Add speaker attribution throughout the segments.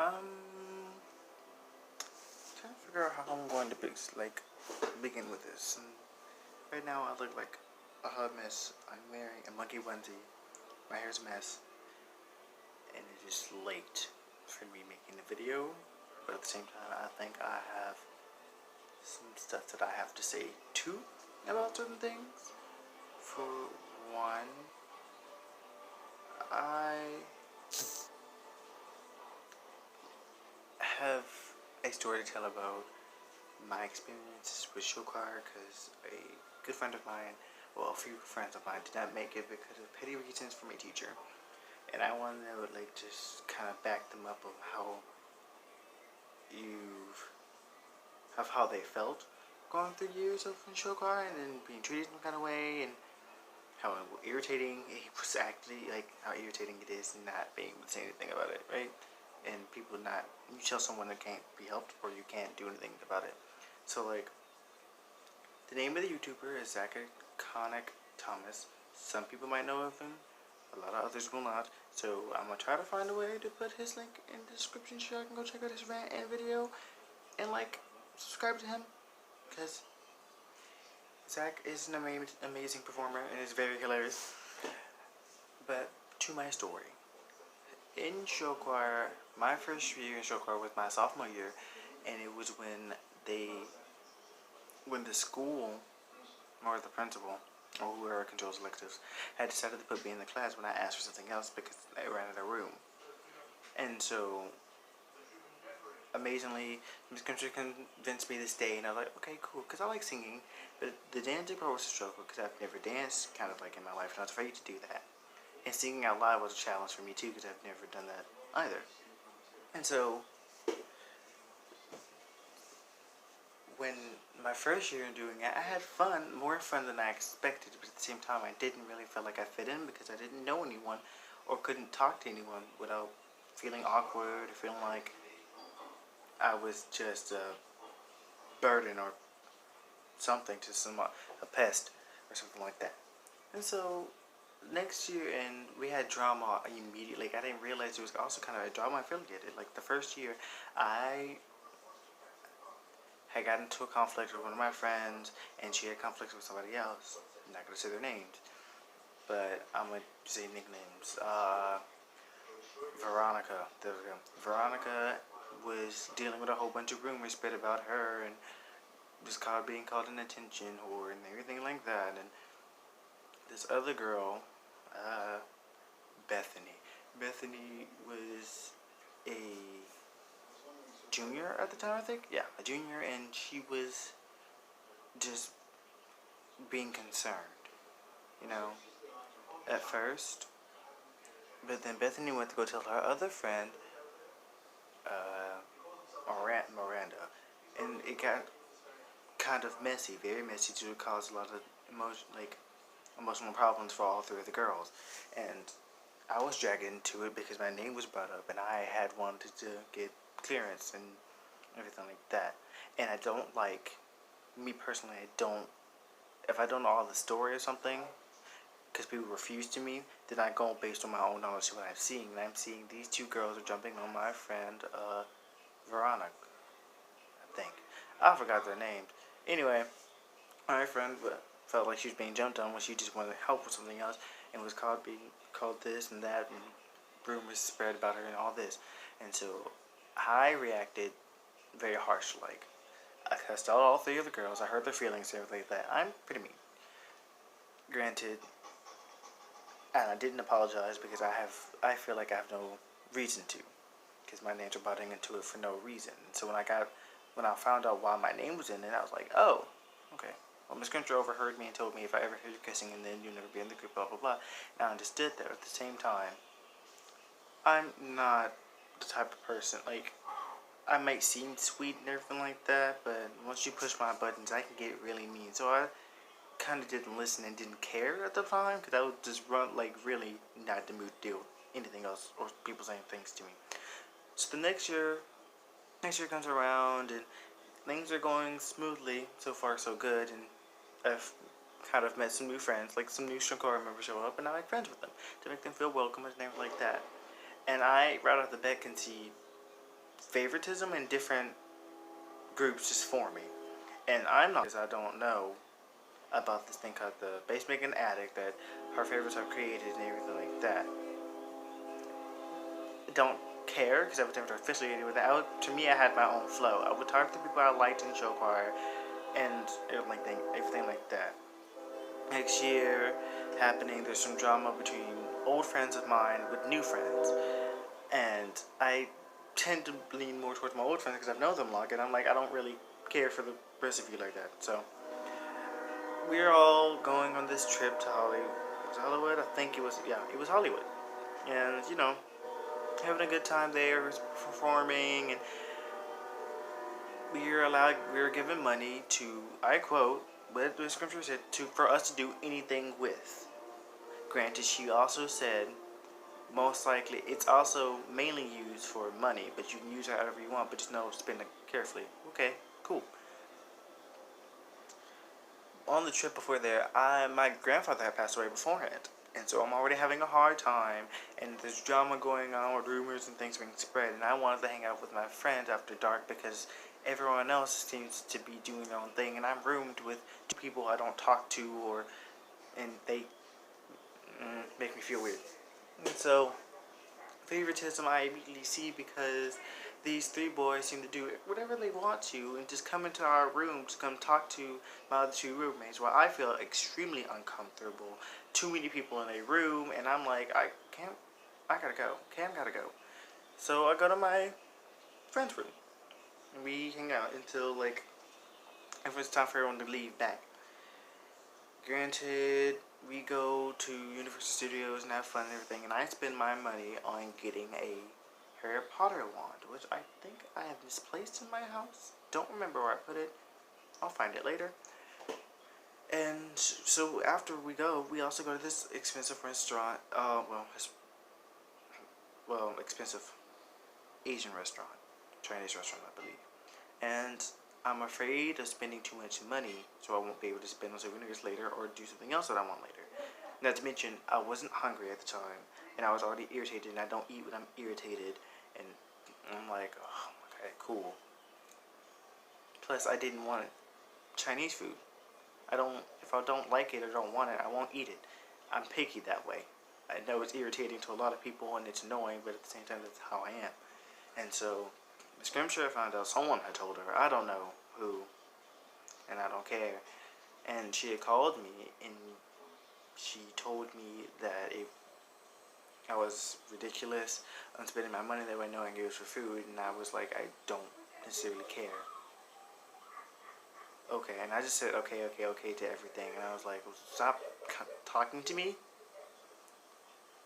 Speaker 1: Trying to figure out how I'm going to begin with this. And right now, I look like a hot mess. I'm wearing a monkey onesie. My hair's a mess, and it is late for me making the video. But at the same time, I think I have some stuff that I have to say too about certain things. For one, I have a story to tell about my experiences with show choir because a good friend of mine, well, a few friends of mine did not make it because of petty reasons from a teacher. And I wanted to just kind of back them up of how they felt going through years of show choir and then being treated some kind of way, and how irritating it was actually, how irritating it is not being able to say anything about it, right? And people not, you tell someone that can't be helped or you can't do anything about it. So the name of the YouTuber is Iconic Thomas. Some people might know of him, a lot of others will not. So I'm gonna try to find a way to put his link in the description so I can go check out his rant and video and subscribe to him, because Zach is an amazing performer and is very hilarious. But to my story. In show choir, my first year in show choir was my sophomore year, and it was when the school or the principal or whoever controls electives had decided to put me in the class when I asked for something else because I ran out of room. And so, amazingly, Miss Country convinced me to stay, and I was like, okay, cool, because I like singing, but the dancing part was a struggle because I've never danced in my life, and I was afraid to do that. And singing out loud was a challenge for me too because I've never done that either. And so, when my first year in doing it, I had fun, more fun than I expected, but at the same time, I didn't really feel like I fit in because I didn't know anyone or couldn't talk to anyone without feeling awkward or feeling like I was just a burden or something to a pest or something like that. And so, next year, and we had drama immediately. I didn't realize it was also kind of a drama affiliated. The first year, I had gotten into a conflict with one of my friends, and she had conflicts with somebody else. I'm not going to say their names, but I'm going to say nicknames. Veronica. There we go. Veronica was dealing with a whole bunch of rumors spread about her, and was being called an attention whore and everything like that. And this other girl, Bethany. Bethany was a junior at the time, I think. Yeah, a junior, and she was just being concerned, at first. But then Bethany went to go tell her other friend, Miranda, and it got kind of messy, very messy, to cause a lot of emotional problems for all three of the girls. And I was dragged into it because my name was brought up, and I had wanted to get clearance and everything like that. And I don't me personally, if I don't know all the story or something, because people refuse to me, then I go based on my own knowledge of what I'm seeing. And I'm seeing these two girls are jumping on my friend, Veronica, I think. I forgot their names. Anyway, my friend felt like she was being jumped on when she just wanted help with something else, and was being called this and that, and rumors spread about her and all this. And so I reacted very harsh. I cussed out all three of the girls. I hurt their feelings and everything like that. I'm pretty mean. Granted, and I didn't apologize because I feel like I have no reason to, because my names are butting into it for no reason. So when I found out why my name was in it, I was like, oh, okay. Well, Miss Country overheard me and told me if I ever hear you kissing, and then you'll never be in the group, blah, blah, blah. And I understood that. At the same time, I'm not the type of person, I might seem sweet and everything like that, but once you push my buttons, I can get really mean. So I kind of didn't listen and didn't care at the time, because I would just run, really not in the mood to deal with anything else or people saying things to me. So the next year comes around, and things are going smoothly. So far, so good, and I've kind of met some new friends, some new Shankara members show up, and I make friends with them to make them feel welcome and everything like that. And I, right off the bat, can see favoritism in different groups just forming. And I'm not, because I don't know about this thing called the basement and attic that her favorites are created and everything like that. Don't care because I was never affiliated with it. To me, I had my own flow. I would talk to people I liked in show choir and everything like that. Next year, happening, there's some drama between old friends of mine with new friends, and I tend to lean more towards my old friends because I've known them long, and I'm like, I don't really care for the rest of you like that. So we're all going on this trip to Hollywood. Was it Hollywood? I think it was. Yeah, it was Hollywood, and having a good time there, performing, and we were given money to, I quote, what the scripture said, for us to do anything with. Granted, she also said, most likely, it's also mainly used for money, but you can use it however you want, but just know, spend it carefully. Okay, cool. On the trip before there, my grandfather had passed away beforehand. And so I'm already having a hard time, and there's drama going on with rumors and things being spread, and I wanted to hang out with my friends after dark because everyone else seems to be doing their own thing, and I'm roomed with two people I don't talk to, and they make me feel weird. And so, favoritism I immediately see because these three boys seem to do whatever they want to and just come into our room to come talk to my other two roommates, while I feel extremely uncomfortable. Too many people in a room, and I'm like, I gotta go. Cam gotta go. So I go to my friend's room, and we hang out until, like, if it's time for everyone to leave back. Granted, we go to Universal Studios and have fun and everything, and I spend my money on getting a Harry Potter wand, which I think I have misplaced in my house. Don't remember where I put it. I'll find it later. And so after we go, we also go to this expensive restaurant. Expensive Asian restaurant, Chinese restaurant, I believe. And I'm afraid of spending too much money, so I won't be able to spend on souvenirs later or do something else that I want later. Not to mention, I wasn't hungry at the time, and I was already irritated, and I don't eat when I'm irritated, and I'm like, oh, okay, cool. Plus, I didn't want Chinese food. If I don't like it or don't want it, I won't eat it. I'm picky that way. I know it's irritating to a lot of people, and it's annoying, but at the same time, that's how I am. And so, the scripture I found out someone had told her, I don't know who, and I don't care. And she had called me, and she told me that if I was ridiculous on spending my money that way knowing it was for food, and I was like, I don't necessarily care. Okay, and I just said okay to everything, and I was like, well, stop talking to me,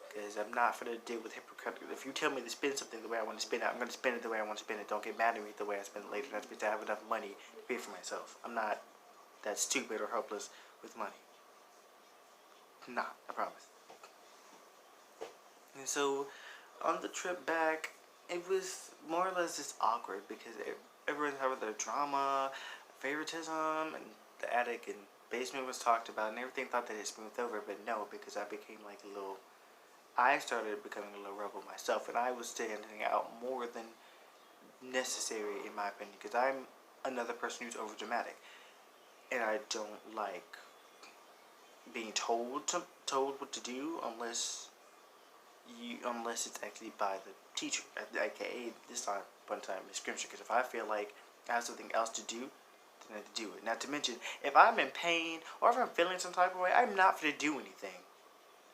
Speaker 1: because I'm not going to deal with hypocritical. If you tell me to spend something the way I want to spend it, I'm going to spend it the way I want to spend it. Don't get mad at me the way I spend it later. That's because I have enough money to pay for myself. I'm not that stupid or helpless with money. Not, I promise. And so, on the trip back, it was more or less just awkward because everyone's having their drama, favoritism, and the attic and basement was talked about, and everything thought that it smoothed over, but no, because I started becoming a little rebel myself, and I was standing out more than necessary, in my opinion, because I'm another person who's overdramatic, and I don't like being told what to do unless it's actually by the teacher, aka this time one time in scripture. Because if I feel like I have something else to do, then I have to do it. Not to mention, if I'm in pain or if I'm feeling some type of way, I'm not going to do anything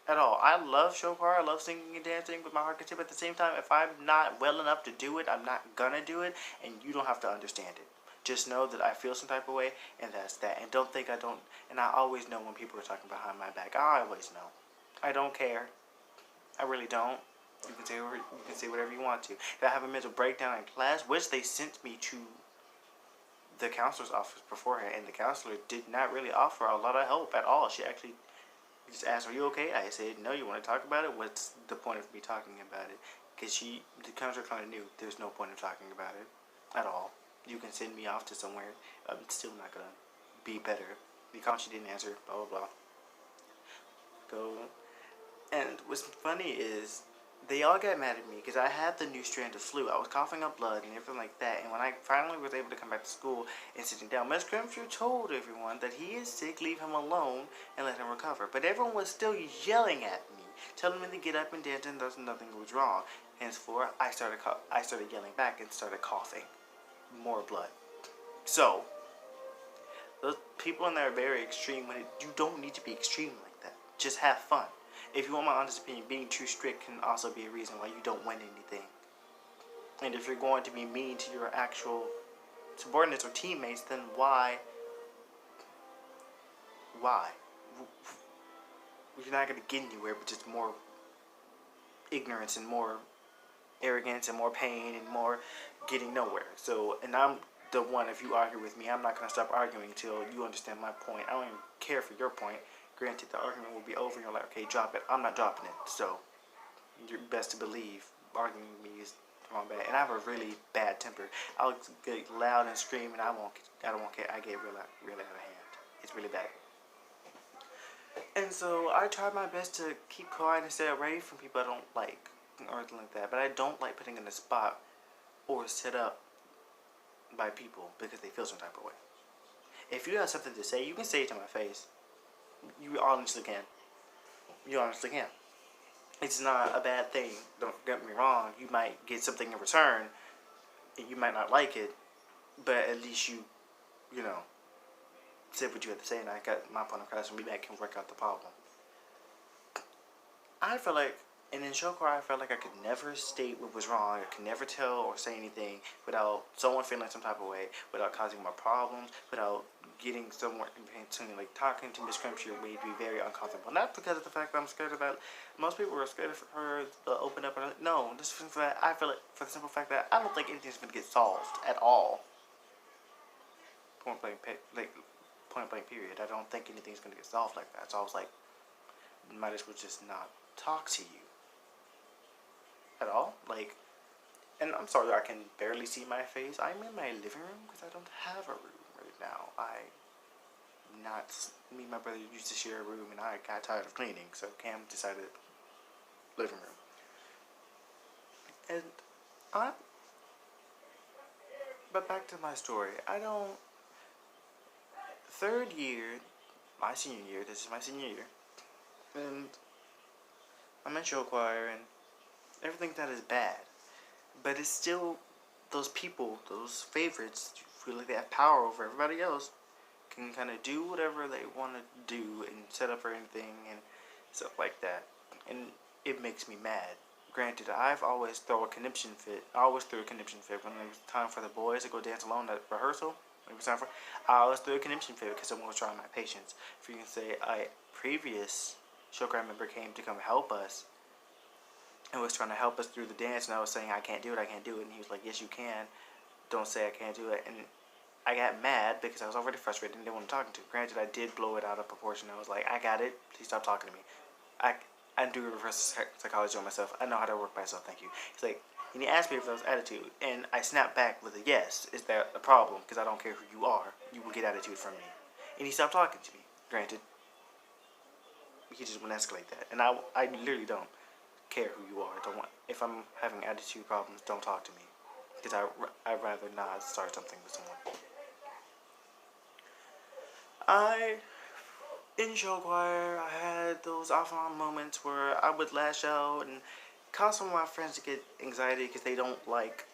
Speaker 1: at all. I love show choir, I love singing and dancing with my heart content, but at the same time, if I'm not well enough to do it, I'm not gonna do it, and you don't have to understand it. Just know that I feel some type of way, and that's that. And don't think I don't, and I always know when people are talking behind my back. I always know. I don't care. I really don't. You can say whatever you want to. If I have a mental breakdown in class, which they sent me to the counselor's office beforehand, and the counselor did not really offer a lot of help at all. She actually just asked, "Are you okay?" I said, "No." "You want to talk about it?" "What's the point of me talking about it?" Because the counselor kind of knew there's no point of talking about it at all. You can send me off to somewhere. I'm still not gonna be better. Because she didn't answer. Blah blah blah. Go. And what's funny is they all got mad at me because I had the new strand of flu. I was coughing up blood and everything like that. And when I finally was able to come back to school and sitting down, Miss Grimshaw told everyone that he is sick, leave him alone, and let him recover. But everyone was still yelling at me, telling me to get up and dance, and nothing was wrong. Henceforth, I started yelling back and started coughing. More blood. So, those people in there are very extreme when you don't need to be extreme like that. Just have fun. If you want my honest opinion, being too strict can also be a reason why you don't win anything. And if you're going to be mean to your actual subordinates or teammates, then why? Why? You're not going to get anywhere but just more ignorance and more arrogance and more pain and more getting nowhere. So, and I'm the one, if you argue with me, I'm not going to stop arguing until you understand my point. I don't even care for your point. Granted, the argument will be over and you're like, okay, drop it. I'm not dropping it. So, you're best to believe arguing with me is wrong bad. And I have a really bad temper. I'll get loud and scream and I don't care. I get real out of hand. It's really bad. And so I try my best to keep quiet and stay away from people I don't like or anything like that. But I don't like putting in a spot or set up by people because they feel some type of way. If you have something to say, you can say it to my face. You honestly can. You honestly can. It's not a bad thing. Don't get me wrong. You might get something in return, and you might not like it, but at least you said what you had to say, and I got my point across, and we back can work out the problem. I feel like, and in show choir, I felt like I could never state what was wrong. I could never tell or say anything without someone feeling some type of way, without causing more problems, without getting someone like talking to Miss Grimshaw made me very uncomfortable. Not because of the fact that I'm scared of that. Most people are scared of her to open up. No, just for that I feel like for the simple fact that I don't think anything's going to get solved at all. Point blank period. I don't think anything's going to get solved like that. So I was like, might as well just not talk to you at all. Like, and I'm sorry I can barely see my face. I'm in my living room because I don't have a room right now. Me and my brother used to share a room and I got tired of cleaning, so Cam decided living room. And but back to my story. Third year, my senior year, this is my senior year, and I'm in show choir and everything that is bad, but it's still those people, those favorites, feel like they have power over everybody else, can kind of do whatever they want to do and set up for anything and stuff like that, and it makes me mad. Granted, I've always thrown a conniption fit. I always threw a conniption fit when it was time for the boys to go dance alone at rehearsal. When it was time for, I always threw a conniption fit because someone was trying my patience. If you can say, a previous show choir member came to come help us and was trying to help us through the dance, and I was saying, I can't do it, and he was like, yes, you can. Don't say I can't do it. And I got mad because I was already frustrated and didn't want to talk to. Granted, I did blow it out of proportion. I was like, I got it. Please stop talking to me. I do reverse psychology on myself. I know how to work myself, thank you. He's like, and he asked me if that was attitude, and I snapped back with a yes. Is that a problem? Because I don't care who you are. You will get attitude from me. And he stopped talking to me. Granted, he just wouldn't escalate that. And I literally don't care who you are. If I'm having attitude problems, don't talk to me. Because I'd rather not start something with someone. In show choir, I had those off-and-on moments where I would lash out and cause some of my friends to get anxiety because they don't like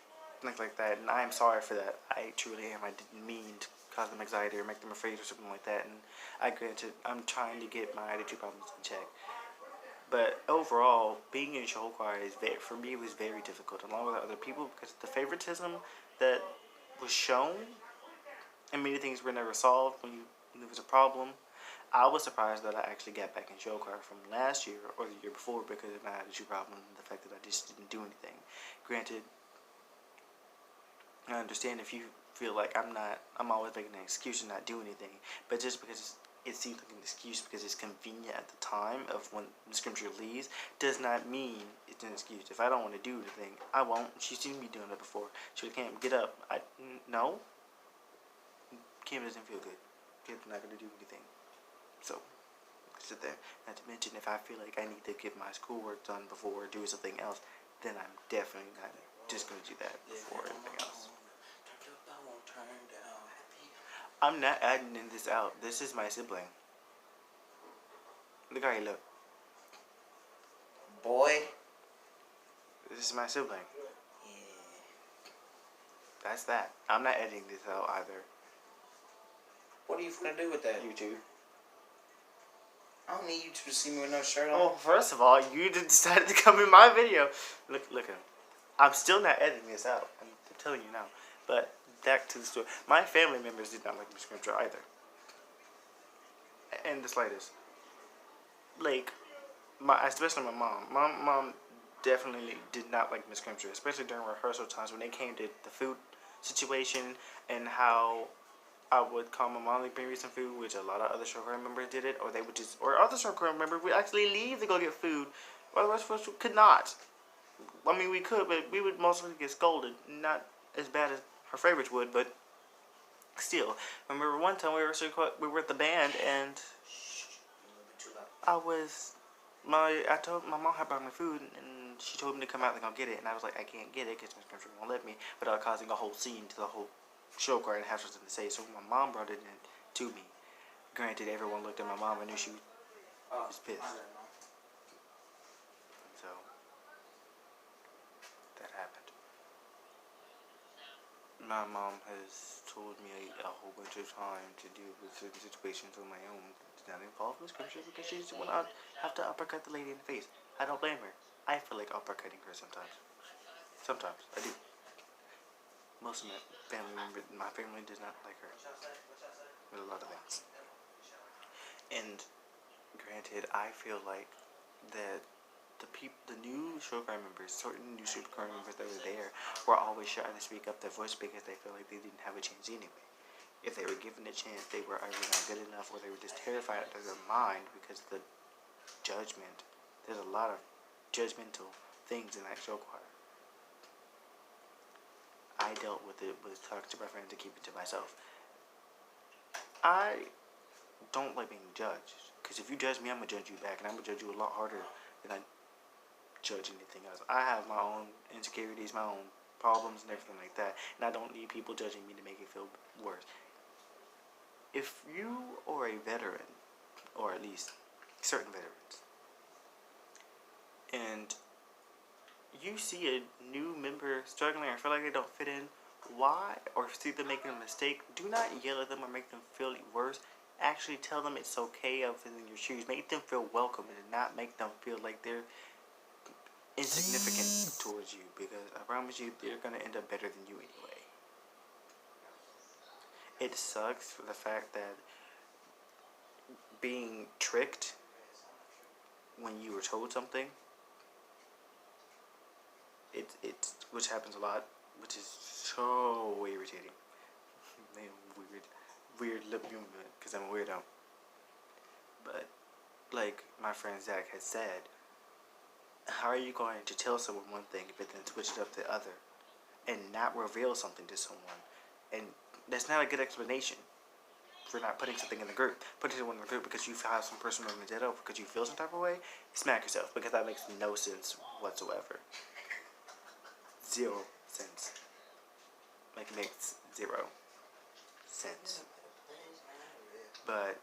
Speaker 1: things like that, and I am sorry for that. I truly am. I didn't mean to cause them anxiety or make them afraid or something like that, and I'm trying to get my attitude problems in check. But overall, being in show choir for me was very difficult, along with other people, because the favoritism that was shown and many things were never solved when there was a problem. I was surprised that I actually got back in show choir from last year or the year before because of my attitude problem and the fact that I just didn't do anything. Granted, I understand if you feel like I'm always making an excuse and not do anything, but just because it seems like an excuse because it's convenient at the time of when the scripture leaves does not mean it's an excuse. If I don't want to do anything, I won't. She's seen me doing it before. She can't get up. No. Kim doesn't feel good. Kim's not going to do anything. So, sit there. Not to mention, if I feel like I need to get my schoolwork done before doing something else, then I'm definitely not just going to do that before anything else. I'm not adding this out. This is my sibling. Look how you look.
Speaker 2: Boy.
Speaker 1: This is my sibling.
Speaker 2: Yeah.
Speaker 1: That's that. I'm not editing this out either.
Speaker 2: What are you gonna do with that?
Speaker 1: YouTube.
Speaker 2: I don't need you to see me with no shirt on.
Speaker 1: Well, first of all, you decided to come in my video. Look at him. I'm still not editing this out. I'm telling you now. But back to the story. My family members did not like Miss Scripture either. In the slightest. Like, especially my mom. My mom definitely did not like Miss Scripture, especially during rehearsal times when they came to the food situation and how I would call my mom to bring me some food, which a lot of other showgirl members did it, or they would just, or other showgirl members would actually leave to go get food, while the rest of us could not. I mean, we could, but we would mostly get scolded. Not as bad as her favorites would, but still. I remember one time we were at the band, and I told my mom had brought me food, and she told me to come out and go get it, and I was like, I can't get it because Miss Country won't let me, without causing a whole scene to the whole show choir and have something to say. So my mom brought it in to me. Granted, everyone looked at my mom and knew she was pissed. So that happened. My mom has told me a whole bunch of times to deal with certain situations on my own that did not involve Miss Scripture because she just want to have to uppercut the lady in the face. I don't blame her. I feel like uppercutting her sometimes. Sometimes I do. Most of my family does not like her with a lot of things. And granted, I feel like that the new showgirl members, certain new showgirl members that were there, were always trying to speak up their voice because they felt like they didn't have a chance anyway. If they were given a chance, they were either not good enough, or they were just terrified out of their mind because of the judgment. There's a lot of judgmental things in that show choir. I dealt with it with talking to my friends and keeping it to myself. I don't like being judged, because if you judge me, I'm going to judge you back, and I'm going to judge you a lot harder than I judge anything else. I have my own insecurities, my own problems, and everything like that, and I don't need people judging me to make it feel worse. If you are a veteran, or at least certain veterans, and you see a new member struggling or feel like they don't fit in, why, or see them making a mistake, do not yell at them or make them feel worse. Actually tell them it's okay of in your shoes. Make them feel welcome and not make them feel like they're insignificant towards you, because I promise you they're going to end up better than you anyway. It sucks for the fact that being tricked when you were told something, which happens a lot, which is so irritating. Weird lip movement, because I'm a weirdo. But like my friend Zach had said, how are you going to tell someone one thing but then switch it up to the other and not reveal something to someone? And that's not a good explanation for not putting something in the group. Putting someone in the group because you have some personal vendetta, because you feel some type of way. Smack yourself, because that makes no sense whatsoever. 0 sense. Like, it makes 0 sense. But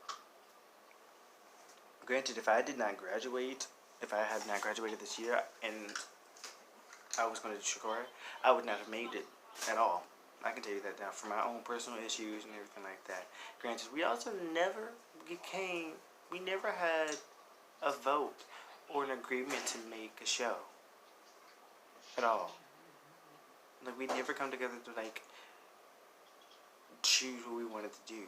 Speaker 1: granted, if I had not graduated this year and I was going to do Shakora, I would not have made it at all. I can tell you that now, for my own personal issues and everything like that. Granted, we also never had a vote or an agreement to make a show at all. Like, we never come together to like choose what we wanted to do.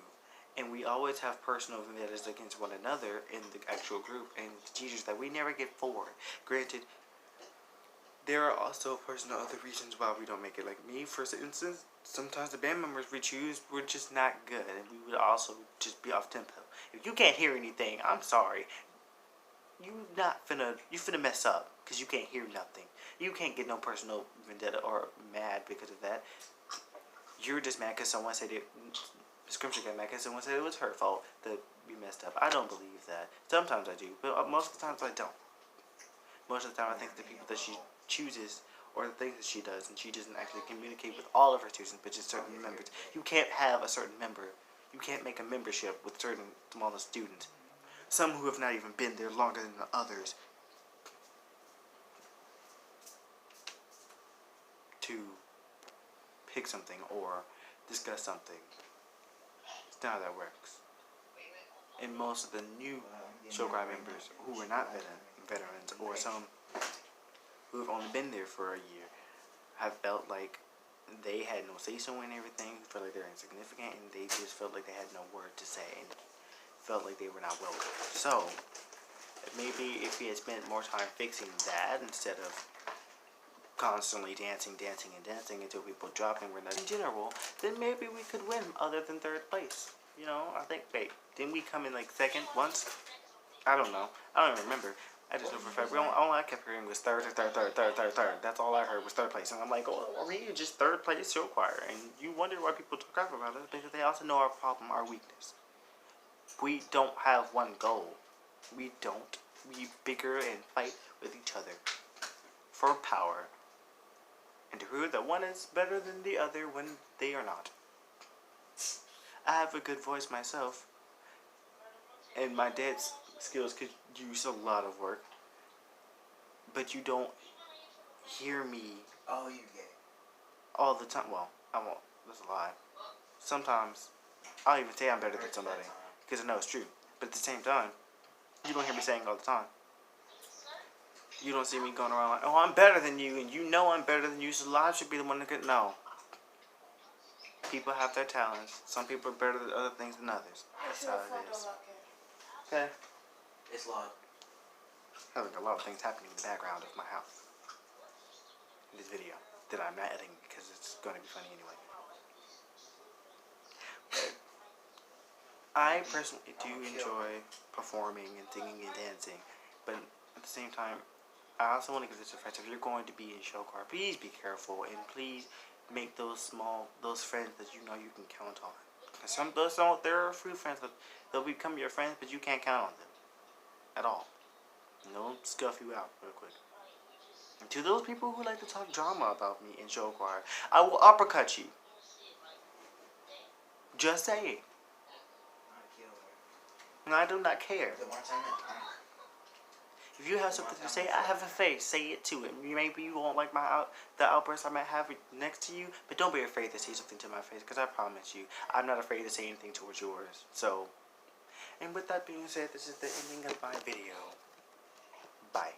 Speaker 1: And we always have personal vendettas against one another in the actual group and the teachers that we never get forward. Granted, there are also personal other reasons why we don't make it. Like me, for instance, sometimes the band members we choose were just not good, and we would also just be off tempo. If you can't hear anything, I'm sorry. You finna mess up because you can't hear nothing. You can't get no personal vendetta or mad because of that. You're just mad because someone said it. The scripture got mad because someone said it was her fault. The be messed up. I don't believe that. Sometimes I do, but most of the times I don't. Most of the time I think the people that she chooses or the things that she does, and she doesn't actually communicate with all of her students, but just certain members. You can't have a certain member. You can't make a membership with certain smaller students. Some who have not even been there longer than the others. To pick something or discuss something. It's not how that works. And most of the new show choir members who are not veterans or some who have only been there for a year have felt like they had no say-so in everything, felt like they're insignificant, and they just felt like they had no word to say and felt like they were not welcome. So, maybe if we had spent more time fixing that instead of constantly dancing until people drop and we're not in general, then maybe we could win other than third place. You know, I think, wait, didn't we come in like second once? I don't know. I don't even remember. I just know for a fact, all I kept hearing was third. That's all I heard was third place. And I'm like, oh, I mean, you're just third place show choir. And you wonder why people talk crap about it, because they also know our problem, our weakness. We don't have one goal. We don't. We bicker and fight with each other for power. And to prove that one is better than the other when they are not. I have a good voice myself. And my dad's skills could use a lot of work. But you don't hear me
Speaker 2: Oh, you gay.
Speaker 1: all the time. Well, I won't. That's a lie. Sometimes I'll even say I'm better than somebody because I know it's true. But at the same time, you don't hear me saying it all the time. You don't see me going around like, oh, I'm better than you, and you know I'm better than you, so I should be the one to get. No. People have their talents. Some people are better at other things than others. That's how it is. Okay.
Speaker 2: It's locked.
Speaker 1: There's like a lot of things happening in the background of my house. In this video that I'm not editing because it's going to be funny anyway. But I personally do enjoy performing and singing and dancing, but at the same time, I also want to give this a friends. If you're going to be in show choir, please be careful and please make those friends that you know you can count on. There are few friends that they'll become your friends, but you can't count on them at all. And they'll scuff you out real quick. And to those people who like to talk drama about me in show choir, I will uppercut you. Just saying. And I do not care. If you have something to say, I have a face. Say it to it. Maybe you won't like the outburst I might have next to you, but don't be afraid to say something to my face, because I promise you, I'm not afraid to say anything towards yours. So, and with that being said, this is the ending of my video. Bye.